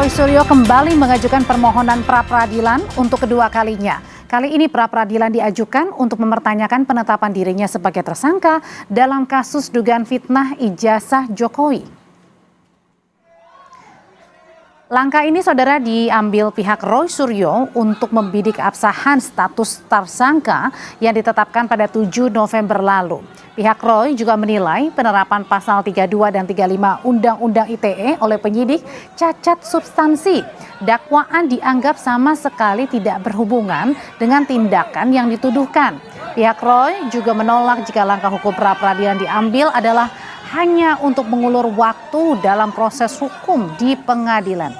Roy Suryo kembali mengajukan permohonan pra-peradilan untuk kedua kalinya. Kali ini pra-peradilan diajukan untuk mempertanyakan penetapan dirinya sebagai tersangka dalam kasus dugaan fitnah ijazah Jokowi. Langkah ini saudara diambil pihak Roy Suryo untuk membidik keabsahan status tersangka yang ditetapkan pada 7 November lalu. Pihak Roy juga menilai penerapan pasal 32 dan 35 Undang-Undang ITE oleh penyidik cacat substansi. Dakwaan dianggap sama sekali tidak berhubungan dengan tindakan yang dituduhkan. Pihak Roy juga menolak jika langkah hukum pra-peradilan diambil adalah hanya untuk mengulur waktu dalam proses hukum di pengadilan.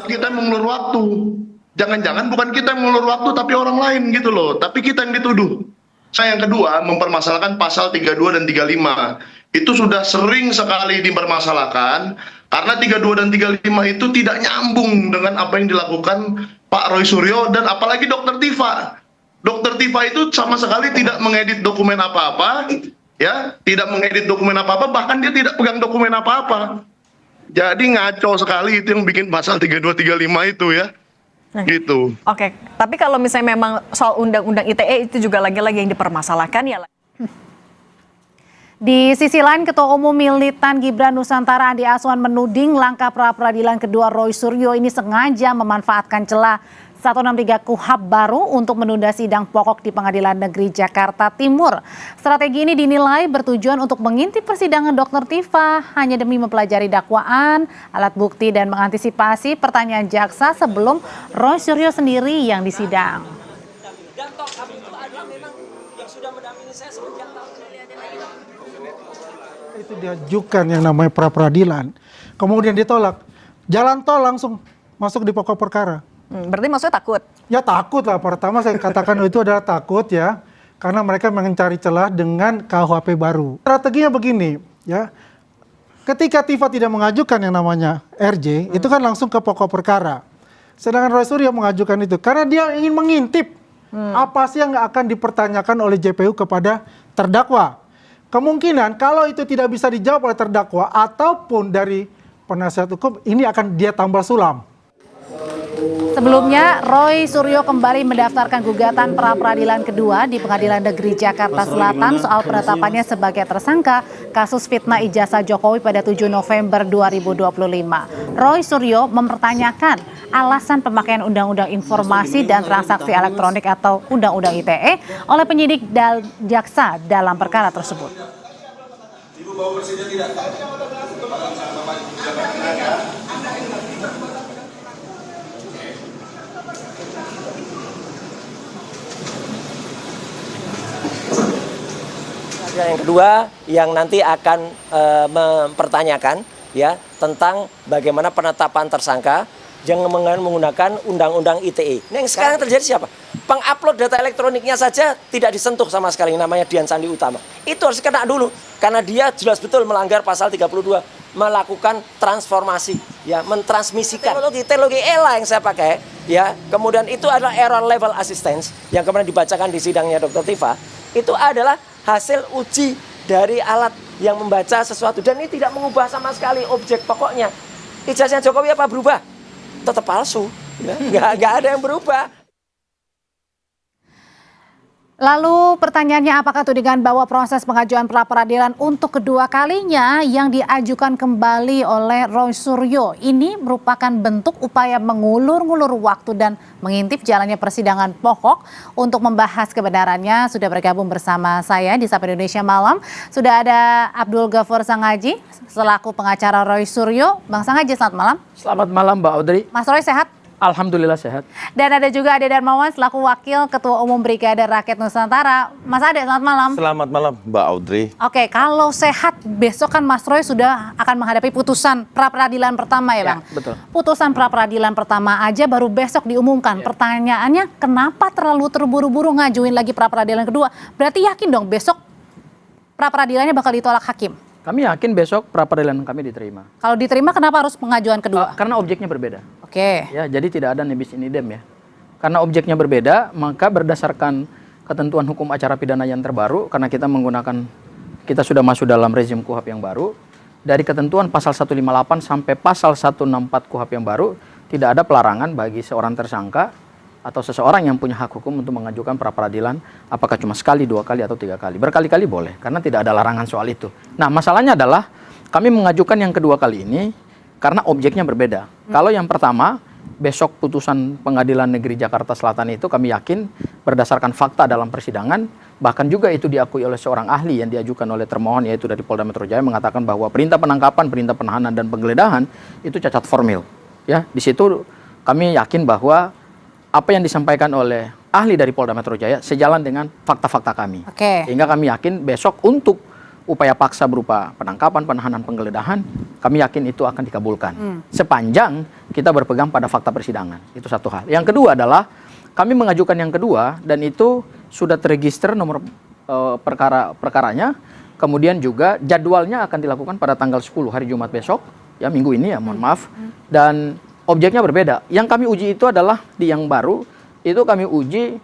Kita mengulur waktu. Jangan-jangan bukan kita yang mengulur waktu tapi orang lain gitu loh. Tapi kita yang dituduh. Saya yang kedua mempermasalahkan pasal 32 dan 35. Itu sudah sering sekali dipermasalahkan karena 32 dan 35 itu tidak nyambung dengan apa yang dilakukan Pak Roy Suryo dan apalagi Dr. Tifa. Dr. Tifa itu sama sekali tidak mengedit dokumen apa-apa, ya, tidak mengedit dokumen apa-apa, bahkan dia tidak pegang dokumen apa-apa. Jadi ngaco sekali itu yang bikin pasal 32 35 itu ya. Gitu. Oke, tapi kalau misalnya memang soal undang-undang ITE itu juga lagi-lagi yang dipermasalahkan ya. Di sisi lain, Ketua Umum Militan Gibran Nusantara Andi Aswan menuding langkah pra-peradilan kedua Roy Suryo ini sengaja memanfaatkan celah 163 KUHP baru untuk menunda sidang pokok di Pengadilan Negeri Jakarta Timur. Strategi ini dinilai bertujuan untuk mengintip persidangan Dr. Tifa hanya demi mempelajari dakwaan, alat bukti dan mengantisipasi pertanyaan jaksa sebelum Roy Suryo sendiri yang disidang. Itu diajukan yang namanya pra-peradilan, kemudian ditolak, jalan tol langsung masuk di pokok perkara. Berarti maksudnya takut? Ya takut lah, pertama saya katakan itu adalah takut ya, karena mereka mencari celah dengan KUHP baru. Strateginya begini ya, ketika Tifa tidak mengajukan yang namanya RJ, itu kan langsung ke pokok perkara. Sedangkan Roy Suryo mengajukan itu, karena dia ingin mengintip apa sih yang akan dipertanyakan oleh JPU kepada terdakwa. Kemungkinan kalau itu tidak bisa dijawab oleh terdakwa ataupun dari penasihat hukum, ini akan dia tambal sulam. Sebelumnya, Roy Suryo kembali mendaftarkan gugatan pra-peradilan kedua di Pengadilan Negeri Jakarta Selatan soal penetapannya sebagai tersangka kasus fitnah ijazah Jokowi pada 7 November 2025. Roy Suryo mempertanyakan alasan pemakaian Undang-Undang Informasi dan Transaksi Elektronik atau Undang-Undang ITE oleh penyidik dan jaksa dalam perkara tersebut. Ibu Bapak Presiden tidak yang kedua yang nanti akan mempertanyakan ya tentang bagaimana penetapan tersangka yang menggunakan Undang-Undang ITE. Nah, yang sekarang terjadi siapa? Pengupload data elektroniknya saja tidak disentuh sama sekali, namanya Dian Sandi Utama. Itu harus kena dulu karena dia jelas betul melanggar pasal 32, melakukan transformasi ya, mentransmisikan teknologi ELA yang saya pakai ya. Kemudian itu adalah error level assistance yang kemarin dibacakan di sidangnya Dr. Tifa. Itu adalah hasil uji dari alat yang membaca sesuatu dan ini tidak mengubah sama sekali objek pokoknya. Ijazahnya Jokowi apa berubah? Tetap palsu, ya? nggak ada yang berubah. Lalu pertanyaannya, apakah tudingan bahwa proses pengajuan pra-peradilan untuk kedua kalinya yang diajukan kembali oleh Roy Suryo ini merupakan bentuk upaya mengulur-ngulur waktu dan mengintip jalannya persidangan pokok? Untuk membahas kebenarannya sudah bergabung bersama saya di Sapa Indonesia Malam. Sudah ada Abdul Ghafur Sangaji selaku pengacara Roy Suryo. Bang Sangaji, selamat malam. Selamat malam Mbak Audrey. Mas Roy sehat? Alhamdulillah sehat. Dan ada juga Ade Darmawan selaku Wakil Ketua Umum Brigade Rakyat Nusantara. Mas Ade, selamat malam. Selamat malam Mbak Audrey. Oke, kalau sehat besok kan Mas Roy sudah akan menghadapi putusan pra-peradilan pertama ya Bang? Ya, betul. Putusan pra-peradilan pertama aja baru besok diumumkan. Ya. Pertanyaannya, kenapa terlalu terburu-buru ngajuin lagi pra-peradilan kedua? Berarti yakin dong besok pra-peradilannya bakal ditolak hakim? Kami yakin besok pra-peradilan kami diterima. Kalau diterima kenapa harus pengajuan kedua? Karena objeknya berbeda. Oke. Ya, jadi tidak ada nebis in idem ya. Karena objeknya berbeda, maka berdasarkan ketentuan hukum acara pidana yang terbaru, karena kita menggunakan kita sudah masuk dalam rezim KUHP yang baru. Dari ketentuan pasal 158 sampai pasal 164 KUHP yang baru, tidak ada pelarangan bagi seorang tersangka atau seseorang yang punya hak hukum untuk mengajukan pra-peradilan, apakah cuma sekali, 2 kali, atau 3 kali. Berkali-kali boleh, karena tidak ada larangan soal itu. Nah, masalahnya adalah kami mengajukan yang kedua kali ini karena objeknya berbeda. Kalau yang pertama, besok putusan Pengadilan Negeri Jakarta Selatan itu kami yakin berdasarkan fakta dalam persidangan, bahkan juga itu diakui oleh seorang ahli yang diajukan oleh termohon, yaitu dari Polda Metro Jaya, mengatakan bahwa perintah penangkapan, perintah penahanan, dan penggeledahan itu cacat formil. Ya, di situ kami yakin bahwa apa yang disampaikan oleh ahli dari Polda Metro Jaya sejalan dengan fakta-fakta kami. Sehingga kami yakin besok untuk upaya paksa berupa penangkapan, penahanan, penggeledahan, kami yakin itu akan dikabulkan. Sepanjang kita berpegang pada fakta persidangan. Itu satu hal. Yang kedua adalah kami mengajukan yang kedua, dan itu sudah terregister nomor perkaranya. Kemudian juga jadwalnya akan dilakukan pada tanggal 10 hari Jumat besok, ya minggu ini ya, mohon maaf. Dan objeknya berbeda. Yang kami uji itu adalah di yang baru, itu kami uji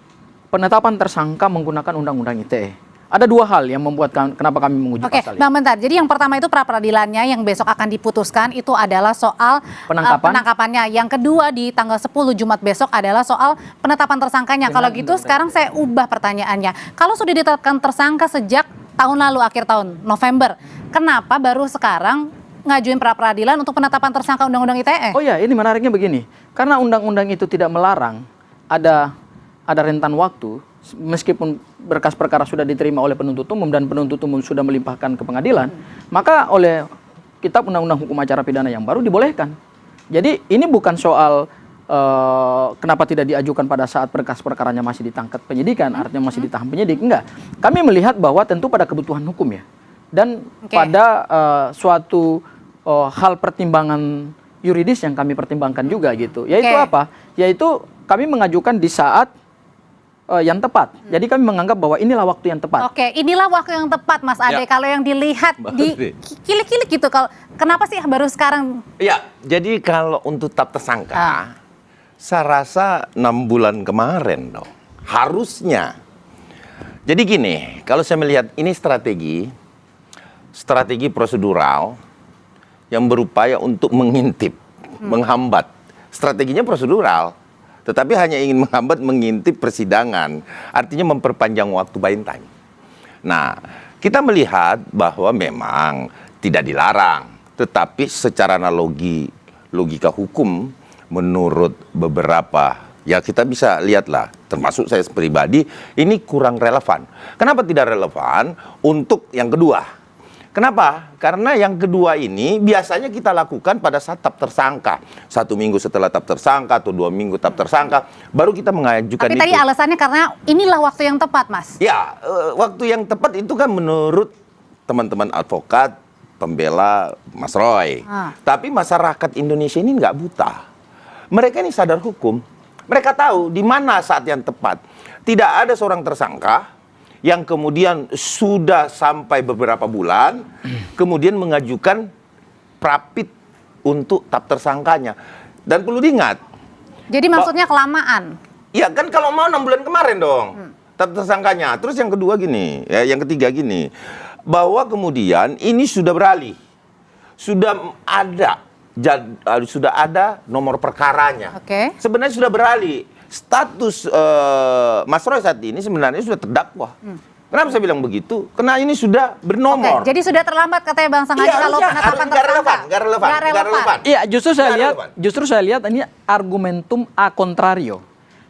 penetapan tersangka menggunakan Undang-Undang ITE. Ada 2 hal yang membuat kenapa kami menguji pasal ini. Bang, bentar. Jadi yang pertama itu pra-peradilannya yang besok akan diputuskan itu adalah soal penangkapannya. Yang kedua di tanggal 10 Jumat besok adalah soal penetapan tersangkanya. Kalau gitu sekarang saya ubah pertanyaannya. Kalau sudah ditetapkan tersangka sejak tahun lalu, akhir tahun November, kenapa baru sekarang ngajuin pra-peradilan untuk penetapan tersangka Undang-Undang ITE? Oh ya, ini menariknya begini. Karena undang-undang itu tidak melarang ada rentan waktu, meskipun berkas perkara sudah diterima oleh penuntut umum dan penuntut umum sudah melimpahkan ke pengadilan, maka oleh Kitab Undang-Undang Hukum Acara Pidana yang baru dibolehkan. Jadi ini bukan soal kenapa tidak diajukan pada saat berkas perkaranya masih ditangkap penyidikan, artinya masih ditahan penyidik, enggak. Kami melihat bahwa tentu pada kebutuhan hukum ya, dan pada suatu hal pertimbangan yuridis yang kami pertimbangkan juga gitu. Yaitu apa? Yaitu kami mengajukan di saat yang tepat. Jadi kami menganggap bahwa inilah waktu yang tepat. Inilah waktu yang tepat, Mas Ade. Kalau yang dilihat di kilik-kilik gitu, kalau kenapa sih baru sekarang? Ya, jadi kalau untuk tetap tersangka, saya rasa 6 bulan kemarin dong. Harusnya. Jadi gini, kalau saya melihat ini strategi prosedural yang berupaya untuk mengintip, menghambat. Strateginya prosedural. Tetapi hanya ingin menghambat, mengintip persidangan. Artinya memperpanjang waktu buying time. Nah, kita melihat bahwa memang tidak dilarang. Tetapi secara analogi, logika hukum, menurut beberapa, ya kita bisa lihatlah, termasuk saya pribadi, ini kurang relevan. Kenapa tidak relevan? Untuk yang kedua. Kenapa? Karena yang kedua ini biasanya kita lakukan pada saat tetap tersangka. 1 minggu setelah tetap tersangka atau 2 minggu tetap tersangka, baru kita mengajukan itu. Tapi tadi alasannya karena inilah waktu yang tepat, Mas. Ya, waktu yang tepat itu kan menurut teman-teman advokat, pembela Mas Roy. Tapi masyarakat Indonesia ini nggak buta. Mereka ini sadar hukum. Mereka tahu di mana saat yang tepat. Tidak ada seorang tersangka yang kemudian sudah sampai beberapa bulan, kemudian mengajukan prapit untuk tetap tersangkanya. Dan perlu diingat. Jadi maksudnya kelamaan? Iya kan, kalau mau 6 bulan kemarin dong, tetap tersangkanya. Terus yang kedua gini, ya, yang ketiga gini, bahwa kemudian ini sudah beralih. Sudah ada nomor perkaranya. Sebenarnya sudah beralih. Status Mas Roy saat ini sebenarnya sudah terdakwa. Kenapa saya bilang begitu? Karena ini sudah bernomor. Jadi sudah terlambat katanya Bang Sangaji kalau penetapan tersangka. Nggak relevan. Iya, justru saya lihat ini argumentum a contrario.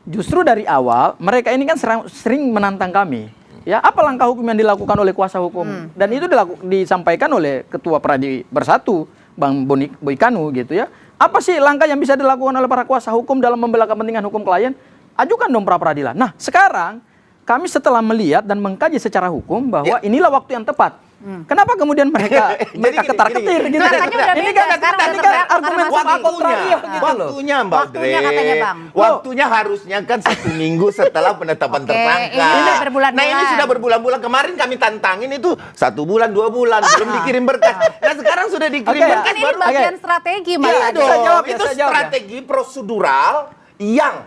Justru dari awal mereka ini kan sering menantang kami. Ya, apa langkah hukum yang dilakukan oleh kuasa hukum? Dan itu disampaikan oleh Ketua Pradi Bersatu, Bang Boykanu gitu ya. Apa sih langkah yang bisa dilakukan oleh para kuasa hukum dalam membela kepentingan hukum klien? Ajukan dong pra-peradilan. Nah, sekarang kami setelah melihat dan mengkaji secara hukum bahwa inilah waktu yang tepat. Kenapa kemudian mereka ketar-ketir gitu? Ini kan argumen waktunya Mbak Dre. Waktunya harusnya kan 1 minggu setelah penetapan tersangka. Nah, ini sudah berbulan-bulan. Kemarin kami tantangin itu 1 bulan, 2 bulan belum dikirim berkas. Nah, sekarang sudah dikirim berkas. Ini bagian strategi, Mas. Itu strategi prosedural yang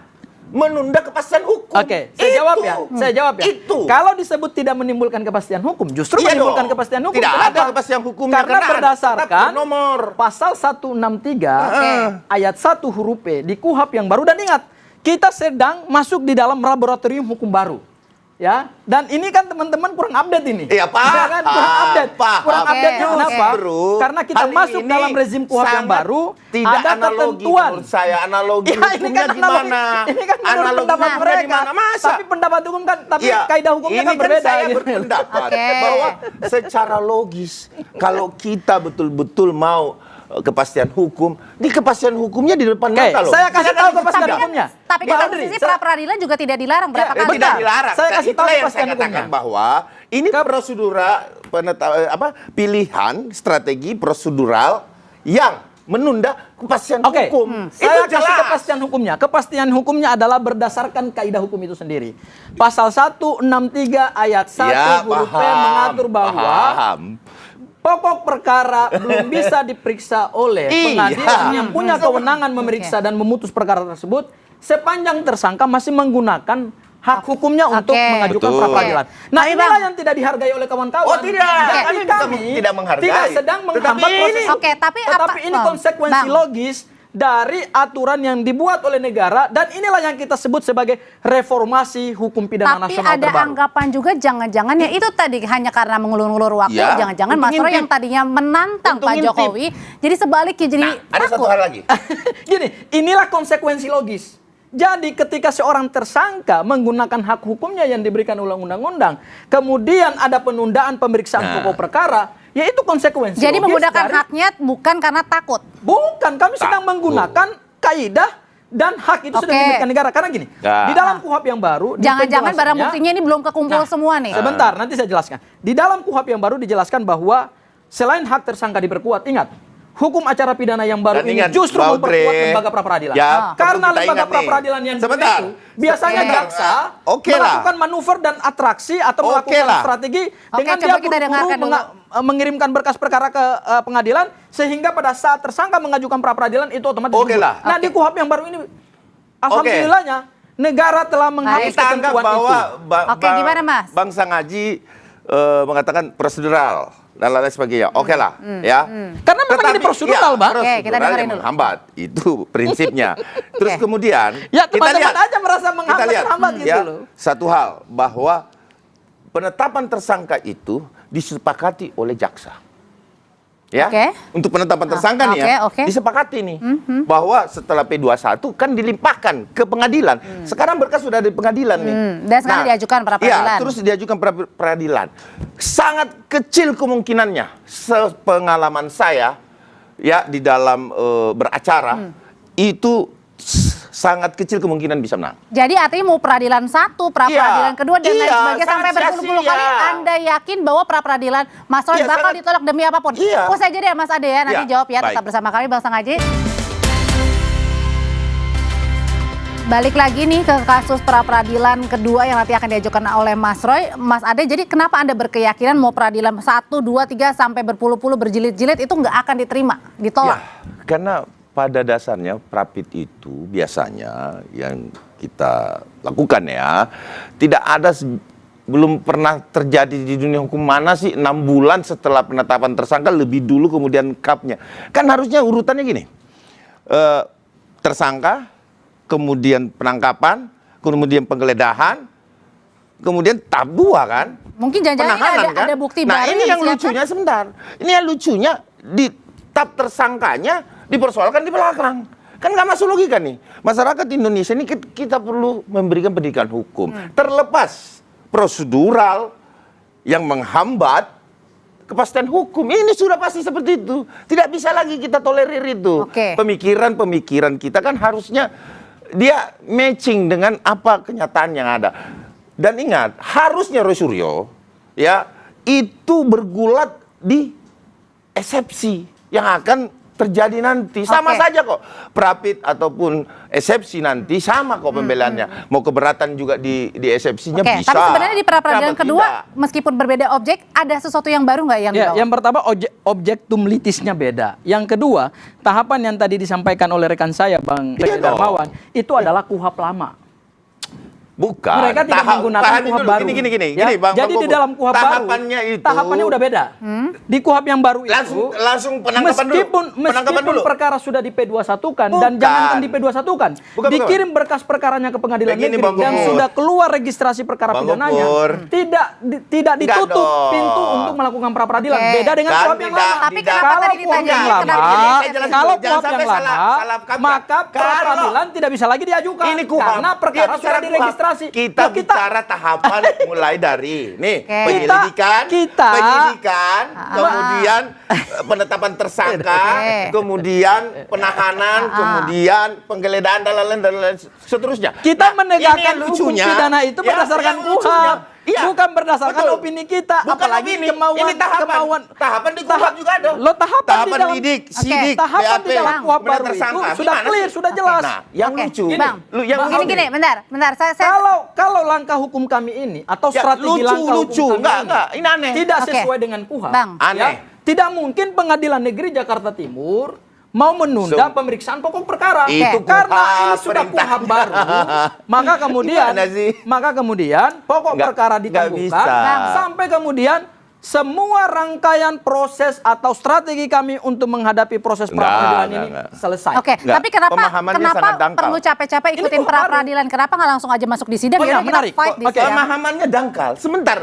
menunda kepastian hukum. Oke, saya jawab ya. Saya jawab ya. Itu. Kalau disebut tidak menimbulkan kepastian hukum, justru Iya menimbulkan dong. kepastian hukum. Tidak Kenapa? ada kepastian hukumnya Karena tetap berdasarkan nomor. pasal 163 ayat 1 huruf P di KUHP yang baru, dan ingat, kita sedang masuk di dalam laboratorium hukum baru. Ya, dan ini kan teman-teman kurang update ini. Iya, Pak. Ya kan? Kurang update. Paham. Kurang Oke, update oke. kenapa? Bro, Karena kita hal masuk ini dalam rezim KUHP yang sangat baru, tidak ada analogi ketentuan. menurut saya. Analogi Ya, ini hukumnya kan gimana? Ini kan menurut Analogi pendapat hukumnya mereka. gimana? Masa? Tapi pendapat hukum kan, tapi Iya, kaidah hukumnya ini kan berbeda. saya gitu. berpendapat Oke. bahwa secara logis kalau kita betul-betul mau kepastian hukum, di kepastian hukumnya di depan Oke, mata loh. saya kasih Tidak tahu ada kepastian sidang. hukumnya. Tapi Bang kalau Andri, posisi saya- pra peradilan juga tidak dilarang berapa kali? Tidak dilarang. Saya kasih tahu Itulah yang kepastian saya katakan hukumnya. bahwa ini prosedural pilihan strategi prosedural yang menunda kepastian Oke, hukum. saya Itu kasih jelas. kepastian hukumnya. Kepastian hukumnya adalah berdasarkan kaidah hukum itu sendiri. Pasal 163 ayat 1 Ya, huruf P paham, mengatur bahwa paham. pokok perkara belum bisa diperiksa oleh Iya. pengadilan yang punya kewenangan memeriksa dan memutus perkara tersebut sepanjang tersangka masih menggunakan hak hukumnya untuk Oke. mengajukan Betul. pra-peradilan. Nah, Tapi, inilah Bang. yang tidak dihargai oleh kawan-kawan. Oh, tidak. Jadi Kami bukan tidak menghargai. Tidak sedang Tetapi menghambat ini- proses. Oke, tapi apa- Tetapi ini Bang, konsekuensi Bang. logis dari aturan yang dibuat oleh negara, dan inilah yang kita sebut sebagai reformasi hukum pidana Tapi nasional ada terbaru. anggapan juga jangan-jangan ya itu tadi hanya karena mengulur-ulur waktu, Ya, jangan-jangan untuk Mas Roy ngintip. yang tadinya menantang Untuk Pak ngintip. Jokowi, jadi sebaliknya jadi Ada satu takut. hal lagi. Gini, inilah konsekuensi logis. Jadi ketika seorang tersangka menggunakan hak hukumnya yang diberikan undang-undang, kemudian ada penundaan pemeriksaan Nah. pokok perkara, yaitu konsekuensi Jadi logis menggunakan dari- haknya bukan karena takut. Bukan, kami sedang menggunakan kaidah dan hak itu sudah Oke. dimiliki negara. Karena gini, Nah. di dalam KUHP yang baru, di Jangan-jangan barang penjelasannya- buktinya ini belum kekumpul Nah, semua nih. Sebentar, nanti saya jelaskan. Di dalam KUHP yang baru dijelaskan bahwa selain hak tersangka diperkuat, ingat, hukum acara pidana yang baru Dan ini ingat, justru Baudre, memperkuat lembaga pra-peradilan. ya, Karena perlu kita lembaga ingat nih. pra-peradilan yang Sebentar. itu biasanya Oke. jaksa Oke lah. melakukan manuver dan atraksi atau Oke melakukan lah. strategi Oke, dengan coba dia kita dengarkan dulu. mengirimkan berkas perkara ke pengadilan, sehingga pada saat tersangka mengajukan pra-peradilan itu otomatis Oke gugur. lah. Nah, di KUHP yang baru ini alhamdulillahnya negara telah menghapus Kita anggap ketentuan bahwa itu. Oke, gimana, Mas? Bang Sangaji mengatakan prosedural dan lain sebagainya. Oke lah, ya. Karena memang ini prosedural, Bang. Oke, kita prosedural dengerin yang dulu. menghambat. Itu prinsipnya. Terus Oke. kemudian Ya, kita teman-teman lihat, aja merasa menghambat, terhambat gitu ya, loh. satu hal bahwa penetapan tersangka itu disepakati oleh jaksa. Ya, Oke. untuk penetapan tersangka nih ya, oke. disepakati nih bahwa setelah P21 kan dilimpahkan ke pengadilan. Sekarang berkas sudah di pengadilan nih. dan sekarang diajukan pra peradilan. Iya, terus diajukan pra peradilan. Sangat kecil kemungkinannya, sepengalaman saya ya di dalam beracara itu sangat kecil kemungkinan bisa menang. Jadi artinya mau peradilan satu, pra peradilan Iya. kedua dan lain Iya, sebagainya sampai sangat berpuluh-puluh sia-sia. kali Anda yakin bahwa pra peradilan Mas Roy Iya, bakal sangat- ditolak demi apapun. Iya. Usai jeda ya Mas Ade ya, nanti Iya, jawab ya. Tetap baik. bersama kami Bang Sangaji. Balik lagi nih ke kasus pra peradilan kedua yang nanti akan diajukan oleh Mas Roy. Mas Ade, jadi kenapa Anda berkeyakinan mau peradilan 1, 2, 3 sampai berpuluh-puluh berjilid-jilid itu nggak akan diterima, ditolak? Ya, karena pada dasarnya Prapit itu biasanya yang kita lakukan ya, tidak ada belum pernah terjadi di dunia hukum mana sih 6 bulan setelah penetapan tersangka lebih dulu kemudian kapnya. Kan harusnya urutannya gini. Tersangka, kemudian penangkapan, kemudian penggeledahan, kemudian tahap 2 kan? Mungkin jangan-jangan ini Penahanan, kan? ada bukti nah, baru ini yang disiapkan? lucunya sebentar. Ini yang lucunya di tahap tersangkanya dipersoalkan di belakang. Kan nggak masuk logika nih. Masyarakat Indonesia ini kita perlu memberikan pendidikan hukum. Terlepas prosedural yang menghambat kepastian hukum. Ini sudah pasti seperti itu. Tidak bisa lagi kita tolerir itu. Oke. Pemikiran-pemikiran kita kan harusnya dia matching dengan apa kenyataan yang ada. Dan ingat, harusnya Roy Suryo ya itu bergulat di eksepsi yang akan terjadi nanti. Sama Oke. saja kok. Prapit ataupun eksepsi nanti sama kok pembelaannya. Mau keberatan juga di eksepsinya Oke, bisa. tapi sebenarnya di pra peradilan Kenapa kedua tidak? meskipun berbeda objek, ada sesuatu yang baru nggak yang Ya, dibawa? yang pertama objektum litisnya beda. Yang kedua, tahapan yang tadi disampaikan oleh rekan saya Bang Iya dong. Darmawan itu adalah KUHP lama. Bukan. Mereka tidak menggunakan pahamin KUHP dulu. baru. Gini, Ya, Bang. jadi Bang di Bobo. dalam KUHP baru, Tahapannya itu. tahapannya udah beda. Di KUHP yang baru itu, Langsung penangkapan dulu. Penangkapan meskipun dulu. perkara sudah di P21-kan dan Bukan. jangankan di P21-kan, Bukan. dikirim berkas perkaranya ke pengadilan Begini, negeri Bang dan Gopur. sudah keluar registrasi perkara Bang pidananya, Gopur. tidak ditutup dong. pintu untuk melakukan pra peradilan. Oke. Beda dengan Kan KUHP yang tidak- lama. Tapi kenapa tadi KUHP yang ditanyain lama, kenapa Saya jelasin dulu. kalau Jangan KUHP yang sampai lama, salah kaprah. maka pra Kalau- peradilan tidak bisa lagi diajukan Ini KUHP. karena perkara Dia bicara sudah diregistrasi. KUHP. Kita Loh, bicara tahapan mulai dari nih Oke. penyelidikan, Kita- penyidikan, kemudian penetapan tersangka, Oke. kemudian penahanan, kemudian penggeledahan dan lain-lain seterusnya. Kita Nah, menegakkan ini yang hukum lucunya, pidana itu ya, berdasarkan yang lucunya, KUHP, iya, bukan berdasarkan betul. opini kita, Bukan apalagi opini, kemauan ini tahapan di KUHP juga ada. Lo tahapan Tahapan di dalam lidik, sidik, tahapan BAP, di dalam KUHP kemudian baru itu tersangka. sudah Gimana clear, sih? sudah jelas. Nah, yang Oke, lucu, Bang. yang lucu. Gini, bentar, saya Kalau langkah hukum kami ini atau Ya, strategi langkah lucu, hukum kami enggak, ini aneh. tidak Oke. sesuai dengan KUHP. Bang. Aneh. Tidak mungkin Pengadilan Negeri Jakarta Timur mau menunda pemeriksaan pokok perkara. Itu Karena KUHP, ini sudah perintah. KUHP baru, Gimana sih? maka kemudian pokok Nggak- perkara nggak ditangguhkan bisa. sampai kemudian semua rangkaian proses atau strategi kami untuk menghadapi proses Nggak, pra-peradilan ini nggak. selesai. Oke, Nggak, tapi kenapa pemahamannya sangat dangkal. perlu capek-capek ikutin Ini pra baru. peradilan? Kenapa nggak langsung aja masuk di sidang? Oh iya, Yaudah, menarik. kita fight di Oke, sidang. pemahamannya dangkal. Sebentar,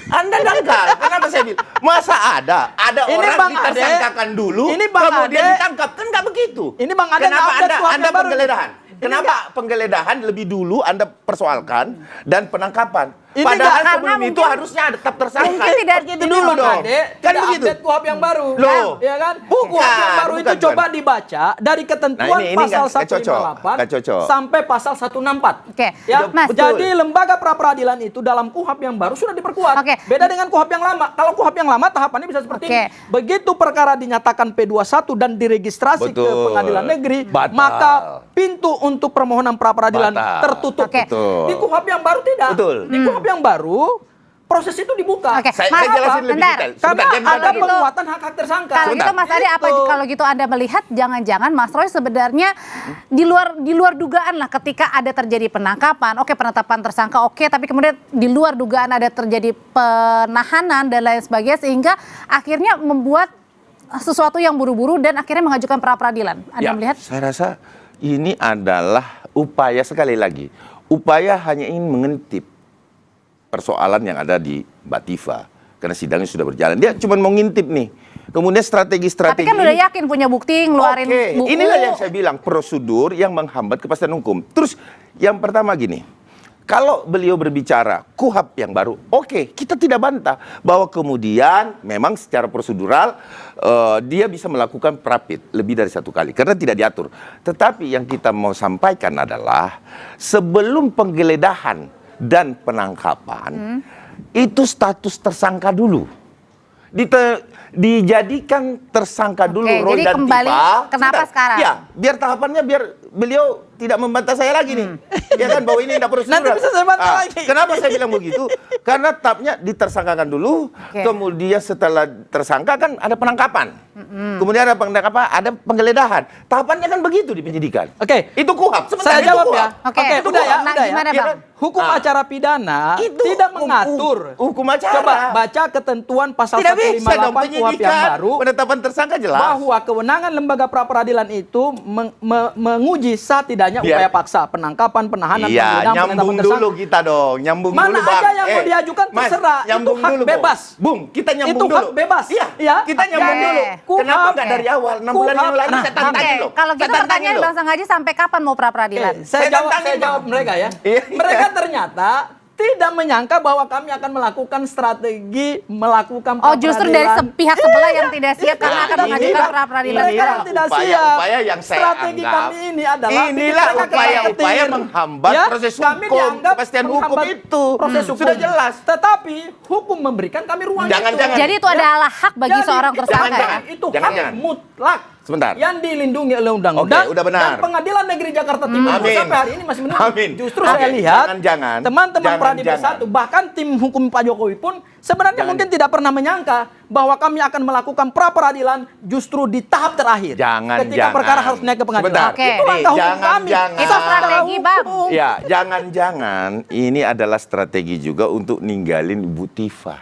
Anda dangkal. Kenapa saya bilang? Masa ada Ini orang Bang Ade. ditersangkakan dulu, Ini Bang kemudian Ade. ditangkap? Kan nggak begitu. Ini Bang Ade Kenapa nggak update KUHP Anda yang baru. penggeledahan? Ini Kenapa penggeledahan lebih dulu Anda persoalkan dan penangkapan? Ini Padahal nggak, karena sebelum itu mungkin- harusnya ada tetap tersangka. mungkin tidak- Begitu Ini dulu Bang dong. Ade Kan tidak begitu. update KUHP yang baru. Loh. Ya kan? Bukan, KUHP yang baru itu bukan. coba dibaca dari ketentuan Nah, ini pasal nggak cocok. 158 Nggak cocok. sampai pasal 164. Oke, Ya, Mas. jadi lembaga pra-peradilan itu dalam KUHP yang baru sudah diperkuat. Oke. Beda dengan KUHP yang lama. Kalau KUHP yang lama tahapannya bisa seperti Oke. ini. Begitu perkara dinyatakan P21 dan diregistrasi ke Betul. pengadilan negeri, Batal. maka pintu untuk permohonan pra-peradilan Batal. tertutup. Oke. Betul. Di KUHP yang baru tidak. Betul. Di KUHP yang baru proses itu dibuka. Oke, Saya Mas, jelasin lebih bentar. detail. Karena Sebentar, ada sebentar dulu. penguatan hak-hak tersangka. Kalau gitu Mas Ade, apa Itu. kalau gitu Anda melihat jangan-jangan Mas Roy sebenarnya di luar dugaan lah ketika ada terjadi penangkapan, oke penetapan tersangka oke, tapi kemudian di luar dugaan ada terjadi penahanan dan lain sebagainya sehingga akhirnya membuat sesuatu yang buru-buru dan akhirnya mengajukan pra peradilan. Anda Ya, melihat? saya rasa ini adalah upaya, sekali lagi, upaya hanya ingin mengintip persoalan yang ada di Mbak Tifa. Karena sidangnya sudah berjalan. Dia cuma mau ngintip nih. Kemudian strategi-strategi. Tapi kan udah yakin punya bukti ngeluarin Oke, buku. inilah yang saya bilang, prosedur yang menghambat kepastian hukum. Terus yang pertama gini, kalau beliau berbicara KUHP yang baru, oke, kita tidak bantah bahwa kemudian memang secara prosedural dia bisa melakukan prapit lebih dari satu kali karena tidak diatur. Tetapi yang kita mau sampaikan adalah sebelum penggeledahan dan penangkapan itu status tersangka dulu. Dijadikan tersangka dulu Oke, Roy jadi dan kembali Tifa. kenapa Sebentar. sekarang? Ya, biar tahapannya biar beliau tidak membantah saya lagi nih. Ya kan bahwa ini tidak prosedural. Nanti bisa saya bantah lagi. Kenapa saya bilang begitu? Karena tahapnya ditersangkakan dulu, Oke. kemudian setelah tersangka kan ada penangkapan. Kemudian ada penangkapan, ada penggeledahan. Tahapannya kan begitu di penyidikan. Oke. Itu KUHP. Sebentar, Saya itu jawab KUHP. ya. Oke, Oke, itu udah ya, nah, udah ya. gimana, Iya Bang? kan? Hukum acara pidana Itu tidak mengatur. hukum acara. Coba baca ketentuan pasal Tidak bisa 158 dong KUHP yang penyidikan, baru penetapan tersangka jelas. bahwa kewenangan lembaga pra-peradilan itu menguji sah tidaknya Biar- upaya paksa, penangkapan, penahanan, Iya, penggeledahan, nyambung penetapan tersangka. dulu kita dong, nyambung Mana dulu Bang. aja yang mau diajukan Mas, terserah, itu nyambung hak dulu, bebas. Bung, kita nyambung Itu dulu. hak bebas. Iya, Ya. kita nyambung Oke. dulu. Kenapa KUHP. nggak dari awal? 6 bulan yang lalu Nah, saya tantangin Oke, loh. kalau gitu Saya tantangin pertanyaan loh. Bang Sanggaji sampai kapan mau pra peradilan? Saya Saya tantangin, jawab Bang. mereka ya. Iya. Mereka ternyata tidak menyangka bahwa kami akan melakukan strategi melakukan Oh, justru dari pra-peradilan. pihak sebelah yang tidak siap karena Nah, akan ini mengajukan lah- pra peradilan. Mereka inilah yang tidak upaya- siap. upaya yang saya Strategi anggap. kami ini adalah bikin Inilah mereka upaya-upaya khawatir. menghambat proses kami hukum, dianggap kepastian hukum menghambat itu. Proses hukum. Sudah jelas. Tetapi hukum memberikan kami ruang Jangan- itu. jangan. Jadi itu adalah hak bagi Jadi, seorang tersangka jangan- ya? Itu hak Jangan-jangan. mutlak. sebentar. yang dilindungi oleh undang-undang. Oke, udah benar. Dan Pengadilan Negeri Jakarta Timur Amin. sampai hari ini masih menunggu. Amin. Justru Oke, saya lihat jangan, teman-teman Pradi jangan. Bersatu, bahkan tim hukum Pak Jokowi pun sebenarnya mungkin tidak pernah menyangka bahwa kami akan melakukan pra-peradilan justru di tahap terakhir. Ketika perkara harus naik ke pengadilan. Sebentar. Oke. Itu langkah hukum kami. Itu strategi, Bang. Ya, jangan-jangan ini adalah strategi juga untuk ninggalin Ibu Tifa.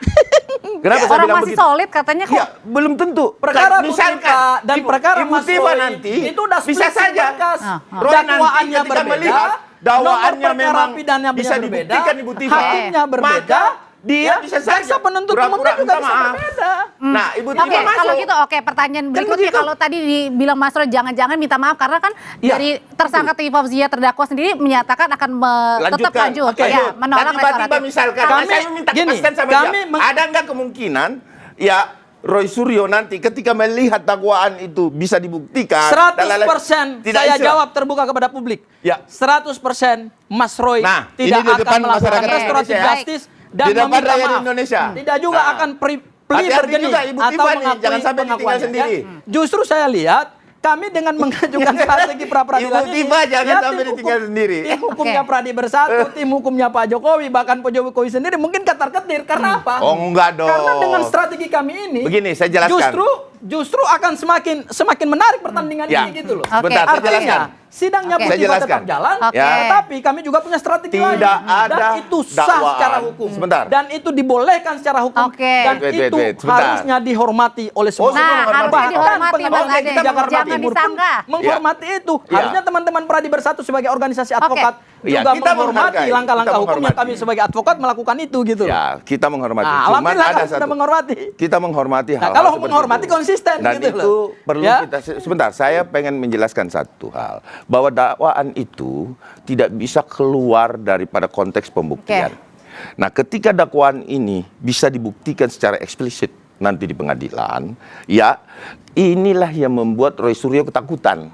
Kenapa saya Orang bilang masih begitu? solid katanya kok. Ya, belum tentu. Perkara Misalkan Bu Tifa dan perkara Ibu Mas Tifa Roy nanti itu udah bisa split saja. berkas. Roy nanti Dakwaannya ketika berbeda, melihat dakwaannya nomor perkara memang pidananya bisa berbeda, dibuktikan Ibu Tifa. hakimnya berbeda, Maka dia bisa saja jaksa penuntut pura-pura umumnya juga minta bisa maaf. berbeda. Nah, Ibu Oke, Tifa masuk. kalau gitu oke, pertanyaan berikutnya begitu. kalau tadi dibilang Mas Roy jangan-jangan minta maaf karena kan Iya, dari tersangka Titi Fauzia terdakwa sendiri menyatakan akan tetap lanjut Oke. ya, menolak Dan tiba-tiba restoratif. misalkan Kami- saya minta gini, kepastian sama kami dia. Ada nggak kemungkinan ya Roy Suryo nanti ketika melihat dakwaan itu bisa dibuktikan 100% tidak saya istilah. jawab terbuka kepada publik. Ya. 100% Mas Roy Nah, ini tidak di akan depan melakukan masyarakat restoratif Indonesia. justice dan Di depan meminta rakyat maaf. Indonesia. Tidak juga Nah. akan plea Hati-hati bergeni juga Ibu atau Tifa nih, mengakui jangan sampai ditinggal pengakuannya, sendiri. ya. Justru saya lihat kami dengan mengajukan strategi pra-peradilan Ibu Tifa jangan sampai tim ditinggal hukum- sendiri. Tim hukumnya Oke. Pradi Bersatu, tim hukumnya Pak Jokowi, bahkan Pak Jokowi sendiri mungkin ketar-ketir. Karena apa? Oh, enggak dong. Karena dengan strategi kami ini, Begini, saya jelaskan. justru akan semakin menarik pertandingan Ya. ini gitu loh. Oke. Sebentar, saya jelaskan. Sidangnya Oke. Bu Saya Tifa jelaskan. tetap jalan, Oke. Ya. tetapi kami juga punya strategi lain. Tidak Dan ada itu sah dakwaan. secara hukum. Sebentar. Dan itu dibolehkan secara hukum. Oke. Dan Wait, itu sebentar. harusnya dihormati oleh semua. semua Nah, menghormati. harusnya Bahkan dihormati pengadilan Mas Ade. negeri Jakarta Jangan Timur pun disanggah. menghormati itu. Ya. Harusnya teman-teman Pradi Bersatu sebagai organisasi advokat Ya, juga kita menghormati menghargai. langkah-langkah Kita hukum yang menghormati. kami sebagai advokat melakukan itu gitu loh. Ya, kita menghormati. Nah, Cuman alhamdulillah ada kami sudah satu. menghormati. Kita menghormati Nah, hal-hal kalau seperti menghormati itu. konsisten Dan gitu itu loh. perlu Ya. kita sebentar, saya pengen menjelaskan satu hal, bahwa dakwaan itu tidak bisa keluar daripada konteks pembuktian. Nah, ketika dakwaan ini bisa dibuktikan secara eksplisit nanti di pengadilan, ya inilah yang membuat Roy Suryo ketakutan.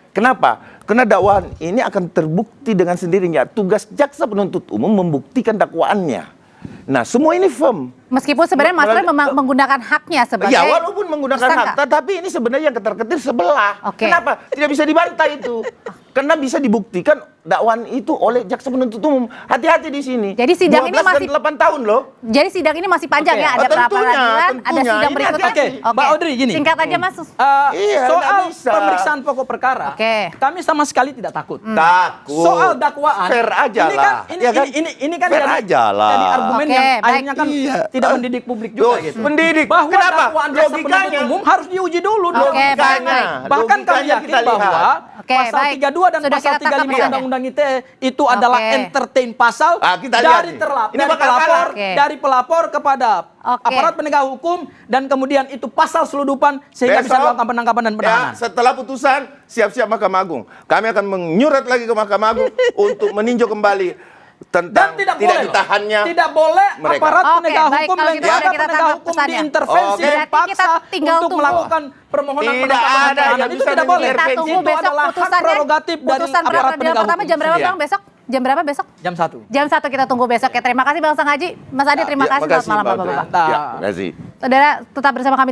Kenapa? Karena dakwaan ini akan terbukti dengan sendirinya. Tugas jaksa penuntut umum membuktikan dakwaannya. Nah, semua ini firm. Meskipun sebenarnya Mas Roy menggunakan haknya sebagai Ya, walaupun menggunakan tersangka. hak, tapi ini sebenarnya yang ketar-ketir sebelah. Oke. Kenapa? Tidak bisa dibantah itu. Karena bisa dibuktikan dakwaan itu oleh jaksa penuntut umum. Hati-hati di sini. Jadi sidang ini 12 masih- dan 8 tahun loh. Jadi sidang ini masih panjang Oke. ya, ada Oh, tentunya, pra-peradilan, ada tentunya. sidang Ini berikutnya. Oke, Mbak Audrey, gini. Singkat aja Mas. Iya, Soal nggak bisa. pemeriksaan pokok perkara, Oke. kami sama sekali tidak takut. Takut. Soal dakwaan, Fair aja ini lah. kan, Ya kan? ini kan Fair aja lah. jadi argumen Oke, yang baik. akhirnya kan Iya. tidak mendidik publik juga Loh, gitu. mendidik. Bahwa Kenapa? dakwaan jaksa penuntut Logikanya. umum harus diuji dulu. Oke, Logikanya. Bahkan kami Logikanya yakin kita lihat. bahwa Oke, pasal baik. 32 dan Sudah pasal kita tangkap 35 pesannya. Undang-Undang ITE itu adalah Oke. entertain pasal Kita lihat dari nih. terlapor, Ini dari bakal pelapor, kalah. Oke. dari pelapor kepada Oke. aparat penegak hukum dan kemudian itu pasal seludupan sehingga bisa Besok, melakukan penangkapan dan penahanan. Ya, setelah putusan, siap-siap Mahkamah Agung. Kami akan menyurat lagi ke Mahkamah Agung untuk meninjau kembali Dan tentang tidak boleh ditahannya tidak boleh mereka. aparat Oke, penegak baik, hukum kalau dan gitu pihak sudah kita penegak tangkap hukum pesannya. diintervensi Oke. dan Berarti paksa kita tinggal untuk tunggu. melakukan permohonan Tidak penangkapan ada dan penahanan. yang Itu bisa tidak boleh. Kita intervensi. tunggu Itu besok adalah hak putusannya. prerogatif dari Putusan aparat pra-peradilan penegak pertama hukum. jam berapa Iya. Bang besok? Jam berapa besok? Jam 1. Jam 1 kita tunggu besok ya. Terima kasih Bang Sang Haji. Mas Adi terima Ya, kasih. Selamat malam Mbak Bapak-Bapak. Audrey. Ya, terima kasih. Saudara tetap bersama kami.